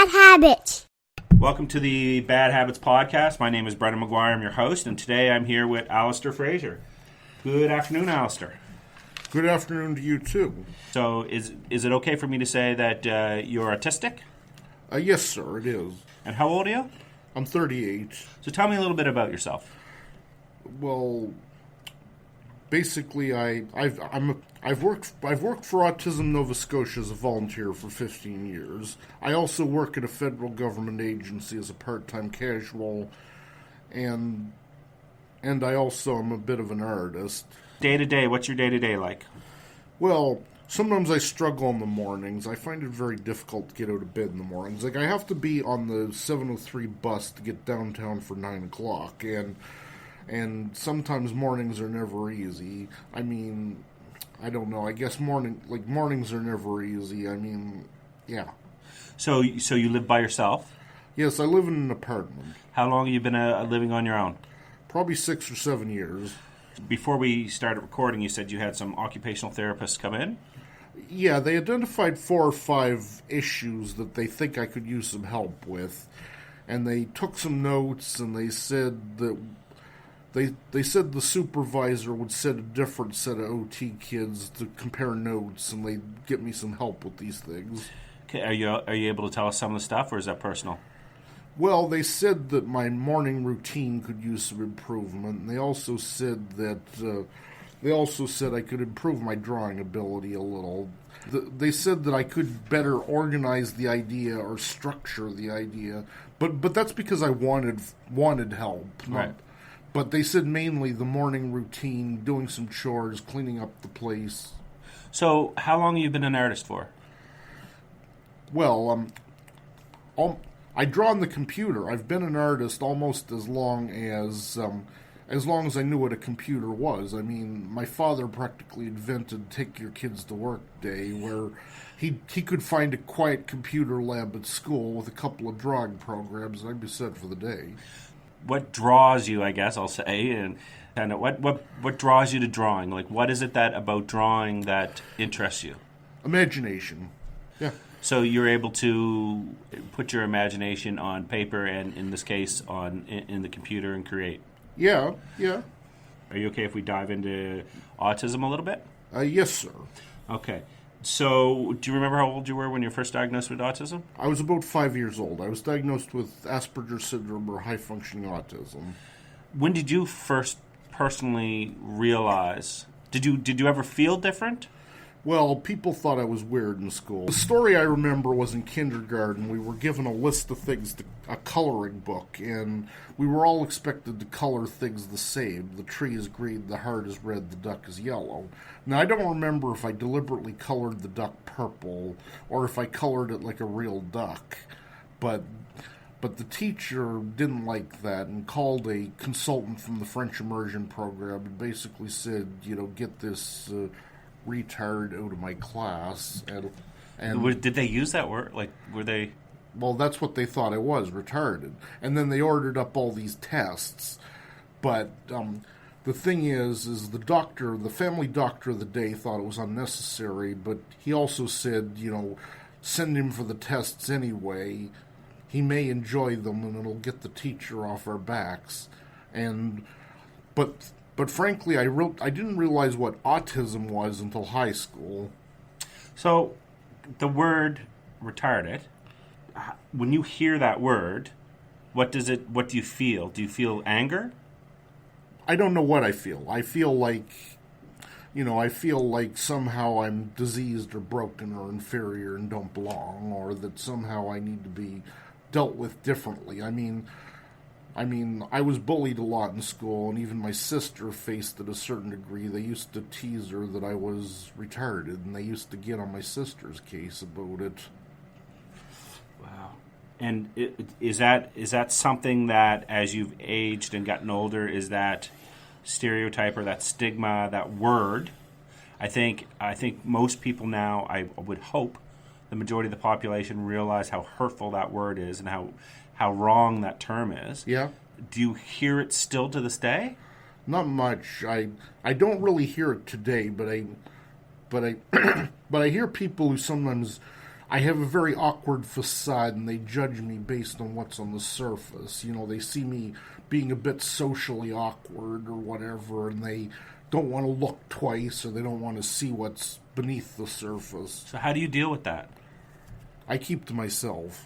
Bad Habits. Welcome to the Bad Habits podcast. My name is Brendan McGuire. I'm your host, and today I'm here with Allistar Fraser. Good afternoon, Allistar. Good afternoon to you, too. So is it okay for me to say that you're autistic? Yes, sir, it is. And how old are you? I'm 38. So tell me a little bit about yourself. Well, basically, I've worked for Autism Nova Scotia as a volunteer for 15 years. I also work at a federal government agency as a part-time casual, and I also am a bit of an artist. Day-to-day, what's your day-to-day like? Well, sometimes I struggle in the mornings. I find it very difficult to get out of bed in the mornings. Like, I have to be on the 7:03 bus to get downtown for 9 o'clock, and sometimes mornings are never easy. I mean, I don't know. I guess mornings are never easy. I mean, yeah. So you live by yourself? Yes, I live in an apartment. How long have you been living on your own? Probably 6 or 7 years. Before we started recording, you said you had some occupational therapists come in? Yeah, they identified 4 or 5 issues that they think I could use some help with. And they took some notes, and they said that They said the supervisor would set a different set of OT kids to compare notes, and they'd get me some help with these things. Okay, are you able to tell us some of the stuff, or is that personal? Well, they said that my morning routine could use some improvement, and they also said I could improve my drawing ability a little. They said that I could better organize the idea or structure the idea, but that's because I wanted help. Right. But they said mainly the morning routine, doing some chores, cleaning up the place. So, how long have you been an artist for? Well, I draw on the computer. I've been an artist almost as long as I knew what a computer was. I mean, my father practically invented Take Your Kids to Work Day, where he could find a quiet computer lab at school with a couple of drawing programs, and I'd be set for the day. What draws you, I guess I'll say, and kind of what draws you to drawing? Like, what is it that about drawing that interests you? Imagination. Yeah. So you're able to put your imagination on paper, and in this case, in the computer, and create. Yeah. Are you okay if we dive into autism a little bit? Yes, sir. Okay. So, do you remember how old you were when you were first diagnosed with autism? I was about 5 years old. I was diagnosed with Asperger's syndrome or high-functioning autism. When did you first personally realize? Did you ever feel different? Well, people thought I was weird in school. The story I remember was in kindergarten. We were given a list of things, a coloring book, and we were all expected to color things the same. The tree is green, the heart is red, the duck is yellow. Now, I don't remember if I deliberately colored the duck purple or if I colored it like a real duck, but the teacher didn't like that and called a consultant from the French immersion program and basically said, get this retard out of my class. And did they use that word? Like, were they? Well, that's what they thought I was, retarded. And then they ordered up all these tests. But the thing is the family doctor of the day thought it was unnecessary, but he also said, send him for the tests anyway. He may enjoy them, and it'll get the teacher off our backs. But frankly, I didn't realize what autism was until high school. So, the word retarded, when you hear that word, what do you feel? Do you feel anger? I don't know what I feel. I feel like somehow I'm diseased or broken or inferior and don't belong, or that somehow I need to be dealt with differently. I mean, I was bullied a lot in school, and even my sister faced it a certain degree. They used to tease her that I was retarded, and they used to get on my sister's case about it. Wow. And is that something that, as you've aged and gotten older, is that stereotype or that stigma, that word? I think most people now, I would hope, the majority of the population realize how hurtful that word is and how wrong that term is. Yeah. Do you hear it still to this day? Not much. I don't really hear it today, but I hear people who sometimes I have a very awkward facade, and they judge me based on what's on the surface. You know, they see me being a bit socially awkward or whatever, and they don't want to look twice, or they don't want to see what's beneath the surface. So how do you deal with that? I keep to myself.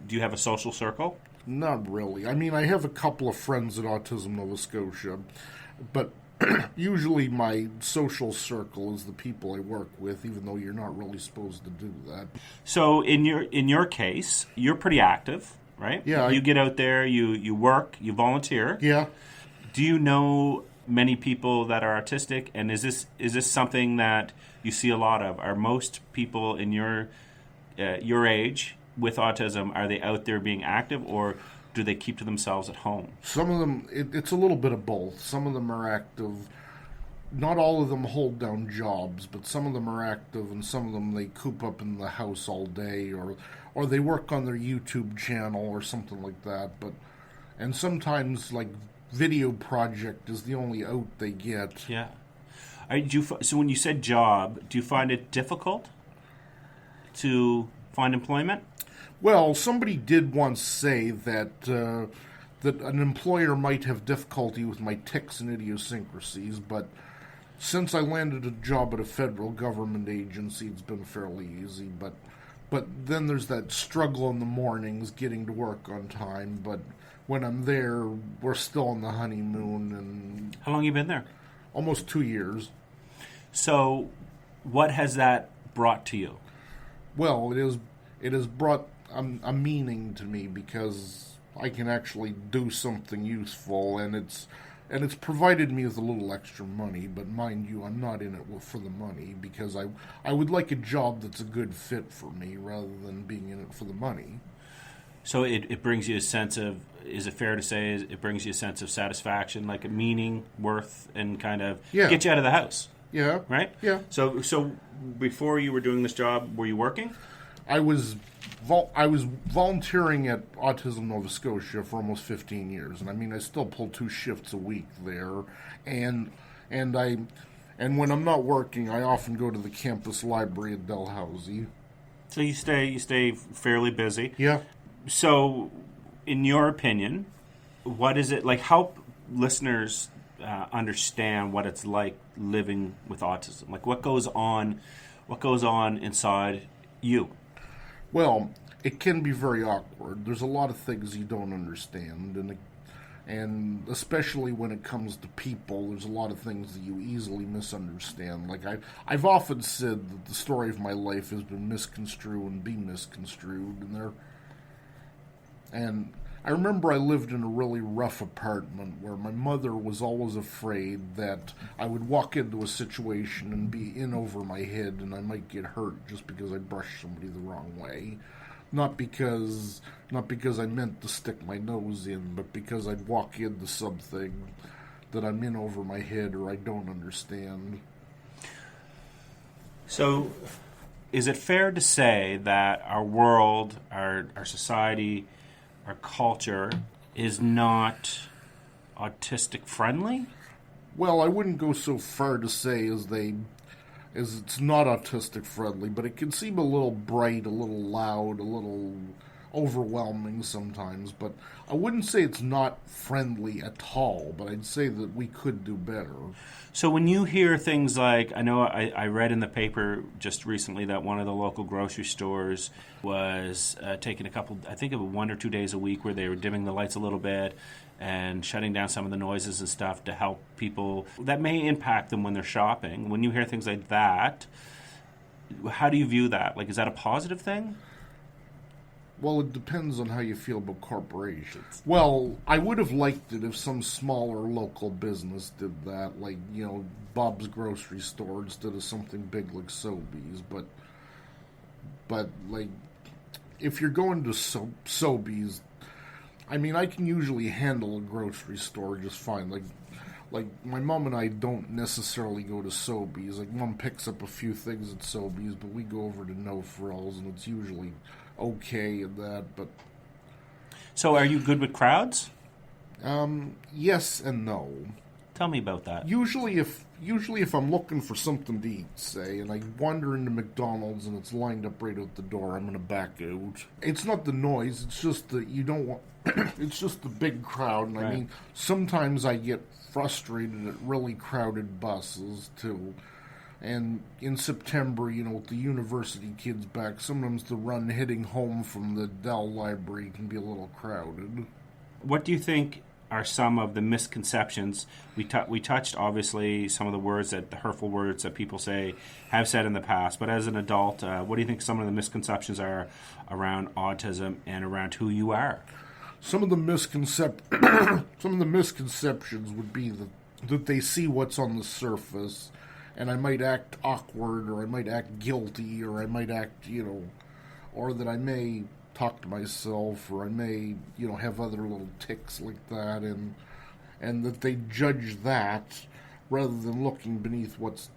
Do you have a social circle? Not really. I mean, I have a couple of friends at Autism Nova Scotia, but usually my social circle is the people I work with, even though you're not really supposed to do that. So in your case, you're pretty active, right? Yeah. You get out there, you work, you volunteer. Yeah. Do you know many people that are autistic, and is this something that you see a lot of? Are most people in your age with autism, are they out there being active, or do they keep to themselves at home? Some of them, it's a little bit of both. Some of them are active. Not all of them hold down jobs, but some of them are active, and some of them they coop up in the house all day, or they work on their YouTube channel or something like that. And sometimes, like, video project is the only out they get. Yeah. So when you said job, do you find it difficult to find employment? Well, somebody did once say that that an employer might have difficulty with my tics and idiosyncrasies, but since I landed a job at a federal government agency, it's been fairly easy. But then there's that struggle in the mornings getting to work on time. But when I'm there, we're still on the honeymoon. And how long have you been there? Almost 2 years. So, what has that brought to you? Well, it has brought a meaning to me, because I can actually do something useful, and it's provided me with a little extra money. But mind you, I'm not in it for the money, because I would like a job that's a good fit for me rather than being in it for the money. So it brings you a sense of, is it fair to say, it brings you a sense of satisfaction, like a meaning, worth, and kind of get you out of the house? Yeah. Right? Yeah. So before you were doing this job, were you working? I was volunteering at Autism Nova Scotia for almost 15 years, and I mean, I still pull 2 shifts a week there, and when I'm not working, I often go to the campus library at Dalhousie. So you stay fairly busy. Yeah. So, in your opinion, what is it like? Help listeners understand what it's like living with autism. Like, what goes on inside you? Well, it can be very awkward. There's a lot of things you don't understand, and especially when it comes to people, there's a lot of things that you easily misunderstand. Like, I've often said that the story of my life has been misconstrued and be misconstrued, and I remember I lived in a really rough apartment where my mother was always afraid that I would walk into a situation and be in over my head and I might get hurt just because I brushed somebody the wrong way. Not because I meant to stick my nose in, but because I'd walk into something that I'm in over my head or I don't understand. So, is it fair to say that our world, our society, our culture is not autistic friendly? Well, I wouldn't go so far to say as it's not autistic friendly, but it can seem a little bright, a little loud, a little overwhelming sometimes. But I wouldn't say it's not friendly at all, but I'd say that we could do better. So when you hear things like, I know I read in the paper just recently that one of the local grocery stores was taking I think it was 1 or 2 days a week where they were dimming the lights a little bit and shutting down some of the noises and stuff to help people that may impact them when they're shopping. When you hear things like that, how do you view that? Like, is that a positive thing? Well, it depends on how you feel about corporations. Well, I would have liked it if some smaller local business did that, like, Bob's Grocery Store instead of something big like Sobeys. But like, if you're going to Sobeys, I mean, I can usually handle a grocery store just fine. Like my mom and I don't necessarily go to Sobeys. Like, Mom picks up a few things at Sobeys, but we go over to No Frills, and it's usually okay in that. But so, are you good with crowds? Yes and no. Tell me about that. Usually if I'm looking for something to eat, say, and I wander into McDonald's and it's lined up right out the door, I'm going to back out. It's not the noise, it's just that you don't want... it's just the big crowd, and Right. I mean, sometimes I get frustrated at really crowded buses, too. And in September, with the university kids back, sometimes the run heading home from the Dell Library can be a little crowded. What do you think are some of the misconceptions? We touched, obviously, some of the hurtful words that people have said in the past, but as an adult, what do you think some of the misconceptions are around autism and around who you are? Some of the misconceptions would be that they see what's on the surface, and I might act awkward, or I might act guilty, or I might act, or that I may talk to myself, or I may, have other little tics like that, and that they judge that rather than looking beneath what's,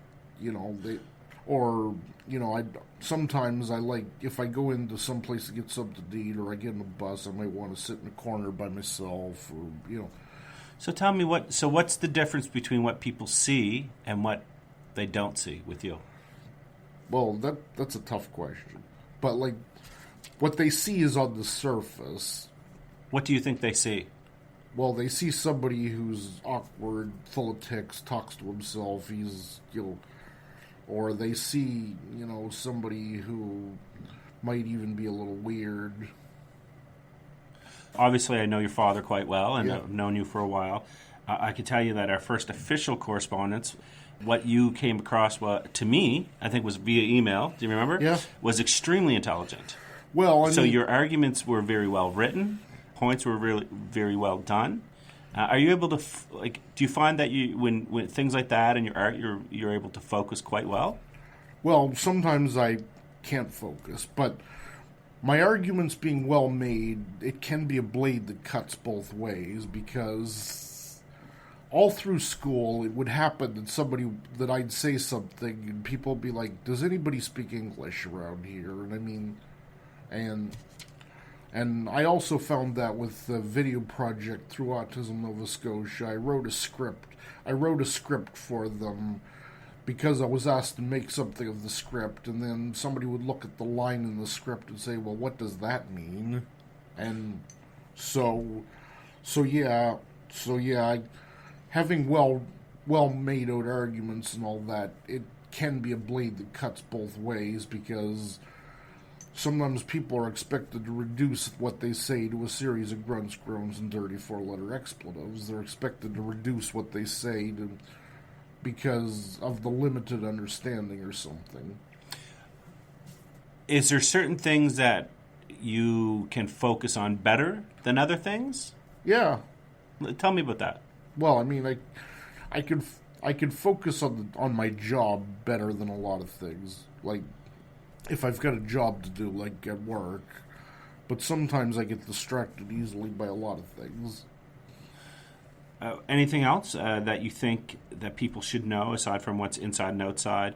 sometimes I like, if I go into some place to get something to eat, or I get in a bus, I might want to sit in a corner by myself, or, So tell me what's the difference between what people see and what they don't see with you? Well, that's a tough question. But, what they see is on the surface. What do you think they see? Well, they see somebody who's awkward, full of tics, talks to himself, he's, or they see, somebody who might even be a little weird. Obviously, I know your father quite well, and Yeah. I've known you for a while. I can tell you that our first official correspondence, what you came across, to me, I think was via email, do you remember? Yeah. Was extremely intelligent. Well, So your arguments were very well written, points were really very well done. Are you able to do you find that you when things like that in your art you're able to focus quite well? Well, sometimes I can't focus, but my arguments being well made, it can be a blade that cuts both ways, because all through school it would happen that I'd say something and people would be like, does anybody speak English around here? And I mean, and I also found that with the video project through Autism Nova Scotia, I wrote a script for them because I was asked to make something of the script, and then somebody would look at the line in the script and say, well, what does that mean? And so yeah, having well made out arguments and all that, it can be a blade that cuts both ways, because sometimes people are expected to reduce what they say to a series of grunts, groans, and dirty four-letter expletives. They're expected to reduce what they say because of the limited understanding or something. Is there certain things that you can focus on better than other things? Yeah. Tell me about that. Well, I mean, I could focus on my job better than a lot of things. Like, if I've got a job to do, like at work. But sometimes I get distracted easily by a lot of things. Anything else that you think that people should know aside from what's inside and outside?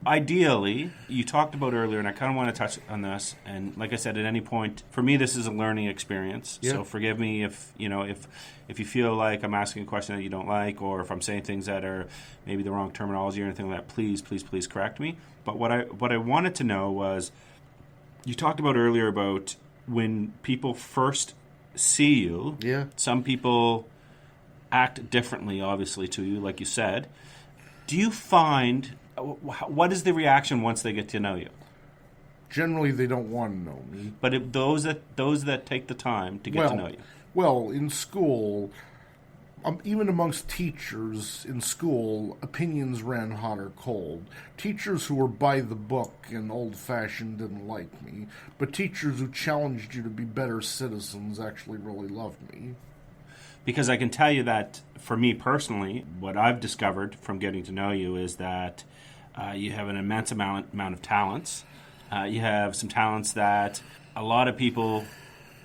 Ideally, you talked about earlier, and I kind of want to touch on this. And like I said, at any point, for me, this is a learning experience. Yeah. So forgive me if you feel like I'm asking a question that you don't like, or if I'm saying things that are maybe the wrong terminology or anything like that. Please correct me. But what I wanted to know was, you talked about earlier about when people first see you. Yeah. Some people act differently, obviously, to you, like you said. Do you find, what is the reaction once they get to know you? Generally, they don't want to know me. But if those that take the time to get to know you. Well, in school, even amongst teachers in school, opinions ran hot or cold. Teachers who were by the book and old-fashioned didn't like me, but teachers who challenged you to be better citizens actually really loved me. Because I can tell you that, for me personally, what I've discovered from getting to know you is that you have an immense amount of talents. You have some talents that a lot of people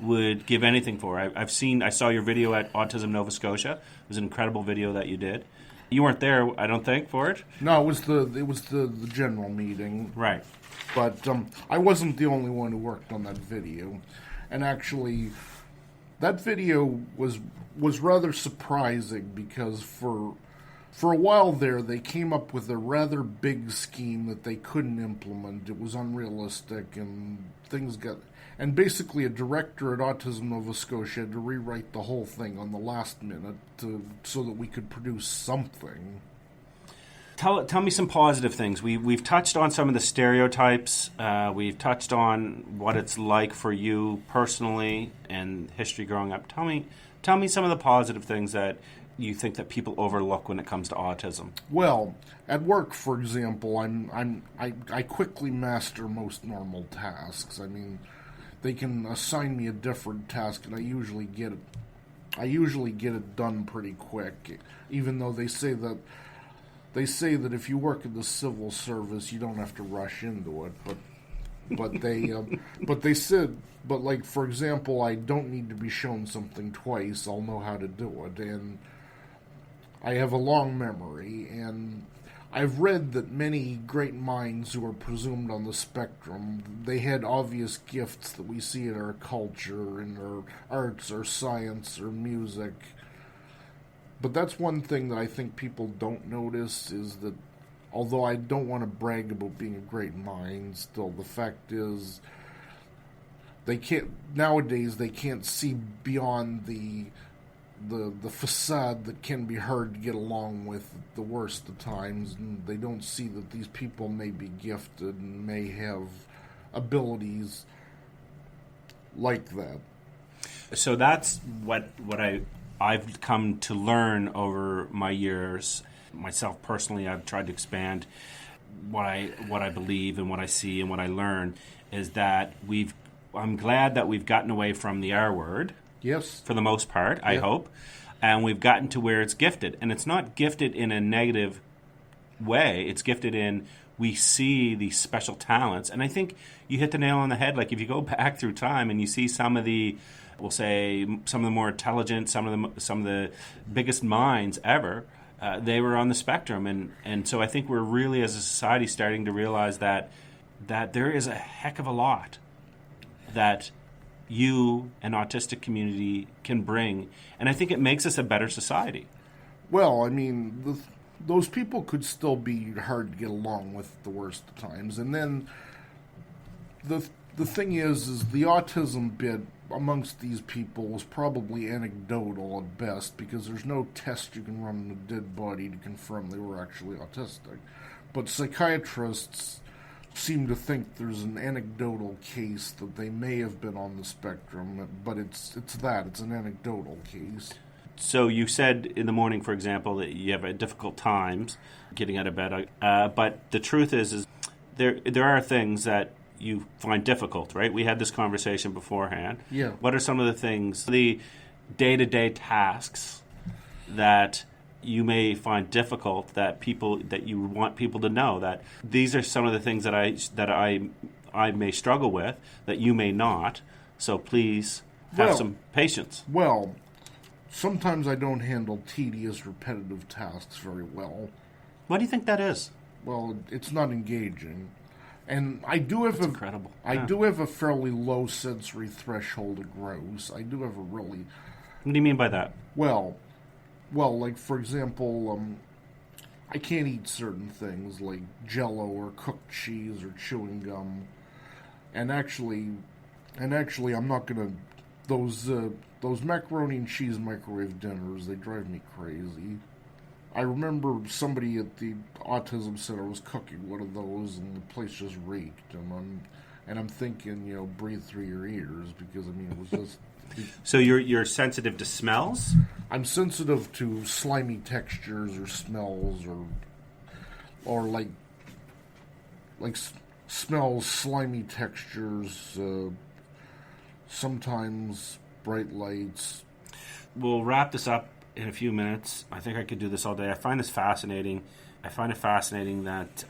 would give anything for. I saw your video at Autism Nova Scotia. It was an incredible video that you did. You weren't there, I don't think, for it. No, it was the general meeting. Right. But I wasn't the only one who worked on that video, and actually, that video was rather surprising, because for for a while there, they came up with a rather big scheme that they couldn't implement. It was unrealistic, and things got... And basically, a director at Autism Nova Scotia had to rewrite the whole thing on the last minute so that we could produce something. Tell me some positive things. We've touched on some of the stereotypes. We've touched on what it's like for you personally and history growing up. Tell me some of the positive things that you think that people overlook when it comes to autism. Well, at work, for example, I quickly master most normal tasks. I mean, they can assign me a different task, and I usually get it done pretty quick. Even though they say that if you work in the civil service, you don't have to rush into it, but like, for example, I don't need to be shown something twice. I'll know how to do it, and I have a long memory, and I've read that many great minds who are presumed on the spectrum, they had obvious gifts that we see in our culture, in our arts, or science, or music. But that's one thing that I think people don't notice, is that although I don't want to brag about being a great mind, still the fact is nowadays they can't see beyond the facade that can be hard to get along with at the worst of times, and they don't see that these people may be gifted and may have abilities like that. So that's what I've come to learn over my years. Myself personally, I've tried to expand what I believe and what I see and what I learn, is that I'm glad that we've gotten away from the R word. Yes. For the most part, I hope. And we've gotten to where it's gifted. And it's not gifted in a negative way. It's gifted in, we see these special talents. And I think you hit the nail on the head. Like, if you go back through time and you see some of the, we'll say, some of the more intelligent, some of the biggest minds ever, they were on the spectrum. And so I think we're really, as a society, starting to realize that there is a heck of a lot that you, an autistic community, can bring. And I think it makes us a better society. Well, I mean, those people could still be hard to get along with at the worst of times. And then the thing is the autism bit amongst these people was probably anecdotal at best, because there's no test you can run on a dead body to confirm they were actually autistic. But psychiatrists seem to think there's an anecdotal case that they may have been on the spectrum, but it's an anecdotal case. So you said in the morning, for example, that you have difficult times getting out of bed, but the truth is there are things that you find difficult, right? We had this conversation beforehand. Yeah. What are some of the things, the day-to-day tasks that you may find difficult, that you want people to know that these are some of the things that I may struggle with that you may not? So please have some patience. Well, sometimes I don't handle tedious, repetitive tasks very well. What do you think that is? Well, it's not engaging. And I do have incredible. I do have a fairly low sensory threshold of gross. I do have a really... What do you mean by that? Well, like, for example, I can't eat certain things like Jell-O or cooked cheese or chewing gum. And actually, I'm not gonna... Those macaroni and cheese microwave dinners, they drive me crazy. I remember somebody at the Autism Center was cooking one of those, and the place just reeked. And I'm thinking, breathe through your ears, because I mean, it was just. So you're sensitive to smells? I'm sensitive to slimy textures or smells, or like smells, slimy textures. Sometimes bright lights. We'll wrap this up in a few minutes. I think I could do this all day. I find this fascinating. I find it fascinating that...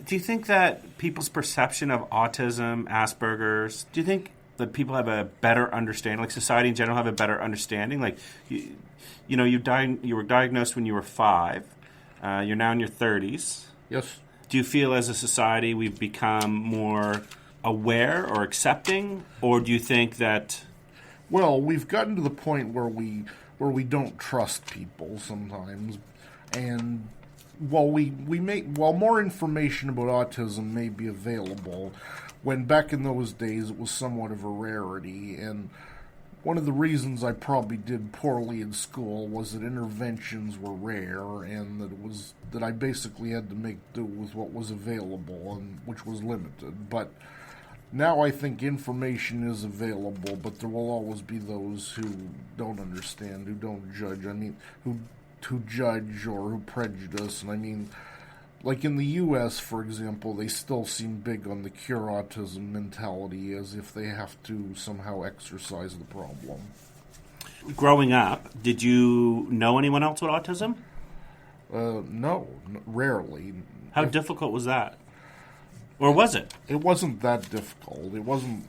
do you think that people's perception of autism, Asperger's, do you think that people have a better understanding, like society in general have a better understanding? Like, you were diagnosed when you were 5. You're now in your 30s. Yes. Do you feel as a society we've become more aware or accepting? Or do you think that... Well, we've gotten to the point where we don't trust people sometimes. And while more information about autism may be available, when back in those days it was somewhat of a rarity, and one of the reasons I probably did poorly in school was that interventions were rare, and that I basically had to make do with what was available, and which was limited. But now I think information is available, but there will always be those who don't understand, who don't judge. I mean, who judge or who prejudice. And I mean, like in the U.S., for example, they still seem big on the cure autism mentality, as if they have to somehow exorcise the problem. Growing up, did you know anyone else with autism? No, rarely. How difficult was that? Or was it? It wasn't that difficult. It wasn't,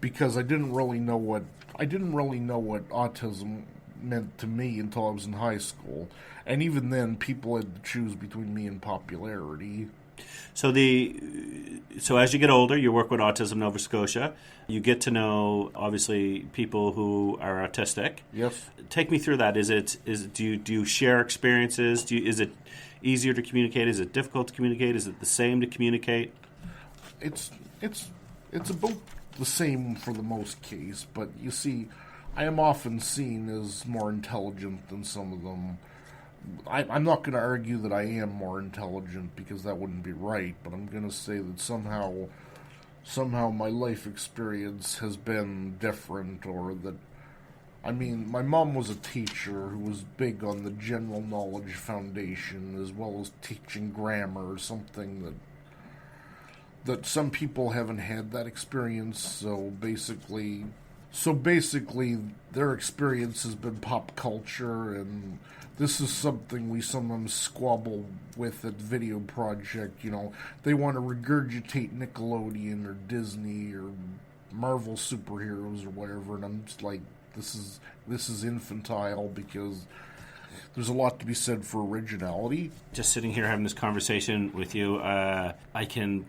because I didn't really know what autism meant to me until I was in high school. And even then, people had to choose between me and popularity. So as you get older, you work with Autism Nova Scotia. You get to know, obviously, people who are autistic. Yes. Take me through that. Do you share experiences? Is it easier to communicate? Is it difficult to communicate? Is it the same to communicate? It's about the same for the most case, but you see, I am often seen as more intelligent than some of them. I'm not going to argue that I am more intelligent, because that wouldn't be right, but I'm going to say that somehow my life experience has been different, or that, I mean, my mom was a teacher who was big on the general knowledge foundation, as well as teaching grammar, something that some people haven't had that experience. So basically their experience has been pop culture, and this is something we sometimes squabble with at Video Project. You know, they want to regurgitate Nickelodeon or Disney or Marvel superheroes or whatever, and I'm just like, this is infantile, because there's a lot to be said for originality. Just sitting here having this conversation with you, I can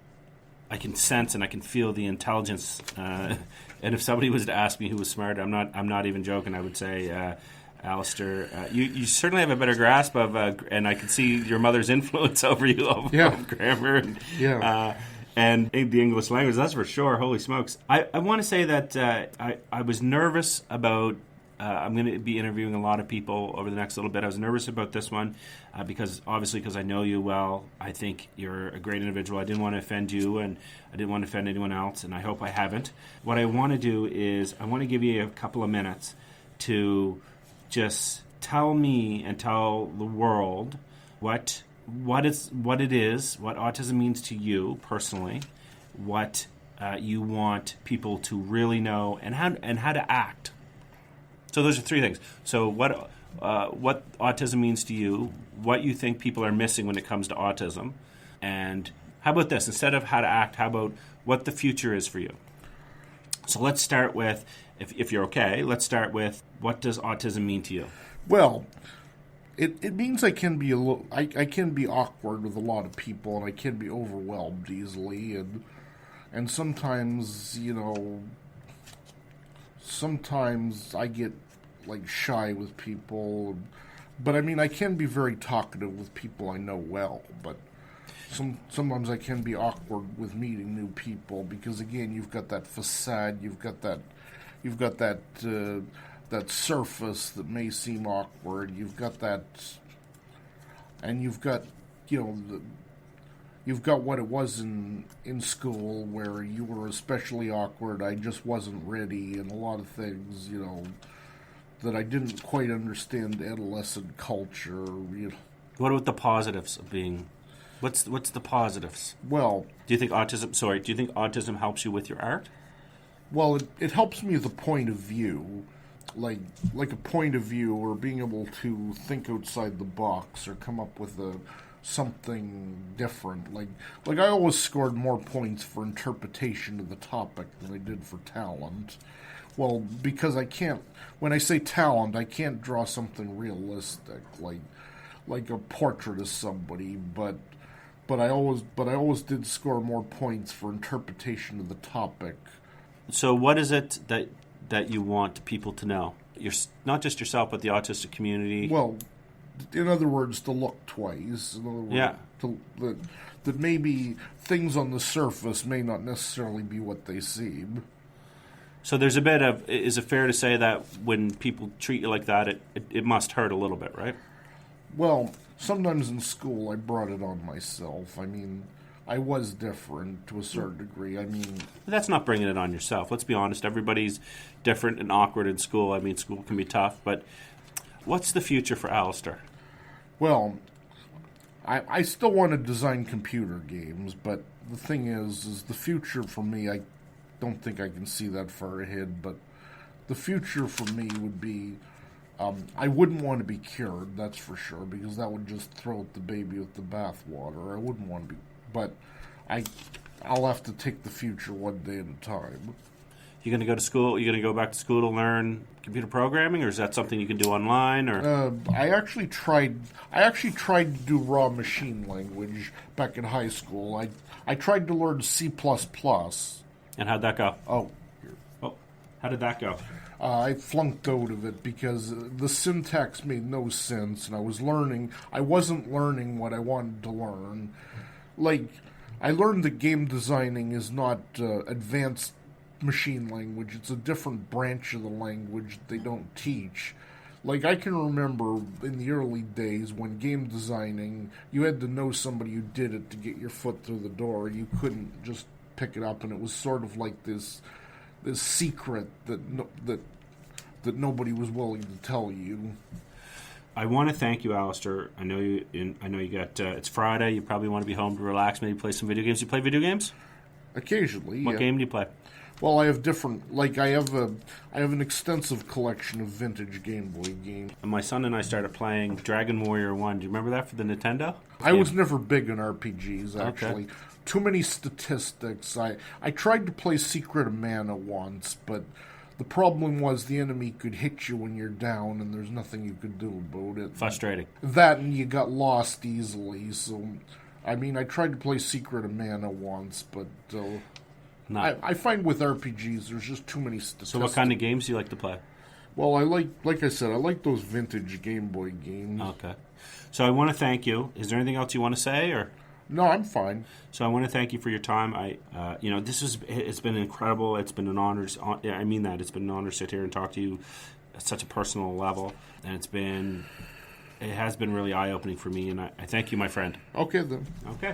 sense and I can feel the intelligence. And if somebody was to ask me who was smart, I'm not even joking. I would say, Allistar, you certainly have a better grasp of, and I can see your mother's influence over you of grammar and the English language. That's for sure. Holy smokes! I want to say that I was nervous about. I'm going to be interviewing a lot of people over the next little bit. I was nervous about this one because I know you well. I think you're a great individual. I didn't want to offend you, and I didn't want to offend anyone else, and I hope I haven't. What I want to do is I want to give you a couple of minutes to just tell me and tell the world what it is, what autism means to you personally, what you want people to really know, and how to act. So those are three things. So what autism means to you, what you think people are missing when it comes to autism, and how about this? Instead of how to act, how about what the future is for you? So let's start with, if you're okay, let's start with, what does autism mean to you? Well, it means I can be I can be awkward with a lot of people, and I can be overwhelmed easily, and sometimes, you know, sometimes I get like shy with people, but I mean, I can be very talkative with people I know well, but sometimes I can be awkward with meeting new people, because again, you've got that facade, you've got that surface that may seem awkward, you've got that, and you've got, you know, you've got what it was in school, where you were especially awkward. I just wasn't ready, and a lot of things, you know, that I didn't quite understand adolescent culture. You know. What about the positives of being? What's the positives? Well, do you think autism helps you with your art? Well, it helps me with a point of view, like a point of view, or being able to think outside the box, or come up with something different. Like I always scored more points for interpretation of the topic than I did for talent. Well, because when I say talent, I can't draw something realistic, like a portrait of somebody, but I always did score more points for interpretation of the topic. So what is it that you want people to know? You're not just yourself, but the autistic community. Well, In other words, to look twice. In other words, Yeah. That maybe things on the surface may not necessarily be what they seem. So there's a bit of, is it fair to say that when people treat you like that, it must hurt a little bit, right? Well, sometimes in school I brought it on myself. I mean, I was different to a certain degree. I mean... That's not bringing it on yourself. Let's be honest. Everybody's different and awkward in school. I mean, school can be tough, but what's the future for Allistar? Well, I still want to design computer games, but the thing is the future for me, I don't think I can see that far ahead, but the future for me would be, I wouldn't want to be cured, that's for sure, because that would just throw out the baby with the bathwater. I wouldn't want to be, but I'll have to take the future one day at a time. You going to go to school? You going to go back to school to learn computer programming, or is that something you can do online? Or I actually tried to do raw machine language back in high school. I tried to learn C++. And how'd that go? Oh, how did that go? I flunked out of it because the syntax made no sense, and I wasn't learning what I wanted to learn. Like, I learned that game designing is not advanced machine language. It's a different branch of the language they don't teach. Like, I can remember in the early days when game designing, you had to know somebody who did it to get your foot through the door. You couldn't just pick it up, and it was sort of like this secret that nobody was willing to tell you. I want to thank you, Allistar. I know you got. It's Friday. You probably want to be home to relax. Maybe play some video games. You play video games? Occasionally. What yeah. game do you play? Well, I have different. Like I have an extensive collection of vintage Game Boy games. And my son and I started playing Dragon Warrior 1. Do you remember that for the Nintendo? I was never big on RPGs, actually. Okay. Too many statistics. I tried to play Secret of Mana once, but the problem was the enemy could hit you when you're down, and there's nothing you could do about it. Frustrating. That, and you got lost easily. So, I mean, I tried to play Secret of Mana once, but I find with RPGs there's just too many statistics. So what kind of games do you like to play? Well, like I said, I like those vintage Game Boy games. Okay. So I want to thank you. Is there anything else you want to say, or? No, I'm fine. So I want to thank you for your time. It's been incredible. It's been an honor. I mean that. It's been an honor to sit here and talk to you at such a personal level. And it has been really eye-opening for me. And I thank you, my friend. Okay, then. Okay.